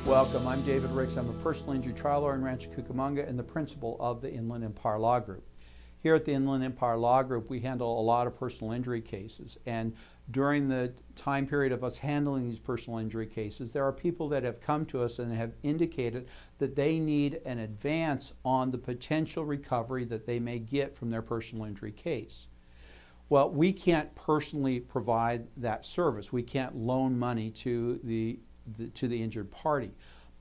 Welcome, I'm David Ricks. I'm a personal injury trial lawyer in Rancho Cucamonga and the principal of the Inland Empire Law Group. Here at the Inland Empire Law Group, we handle a lot of personal injury cases, and during the time period of us handling these personal injury cases, there are people that have come to us and have indicated that they need an advance on the potential recovery that they may get from their personal injury case. Well, we can't personally provide that service. We can't loan money to the injured party,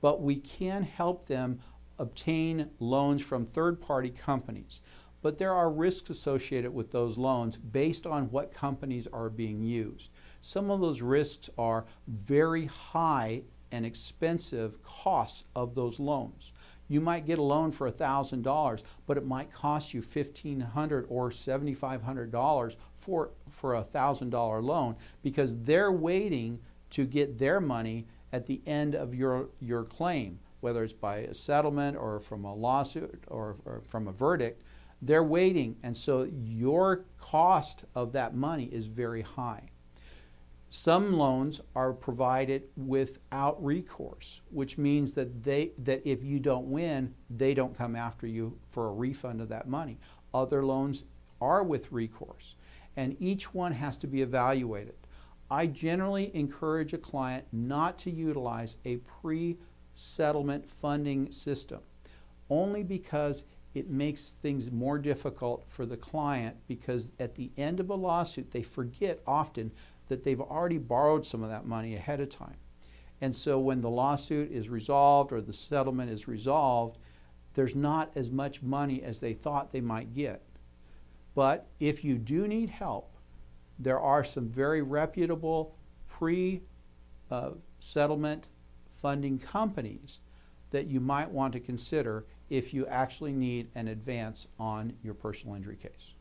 but we can help them obtain loans from third-party companies. But there are risks associated with those loans based on what companies are being used. Some of those risks are very high and expensive costs of those loans. You might get a loan for $1,000, but it might cost you $1,500 or $7,500 for a $1,000 loan because they're waiting to get their money at the end of your claim, whether it's by a settlement or from a lawsuit or from a verdict. They're waiting, and so your cost of that money is very high. Some loans are provided without recourse, which means that if you don't win, they don't come after you for a refund of that money. Other loans are with recourse, and each one has to be evaluated. I generally encourage a client not to utilize a pre-settlement funding system, only because it makes things more difficult for the client, because at the end of a lawsuit, they forget often that they've already borrowed some of that money ahead of time. And so when the lawsuit is resolved or the settlement is resolved, there's not as much money as they thought they might get. But if you do need help, there are some very reputable pre-settlement funding companies that you might want to consider if you actually need an advance on your personal injury case.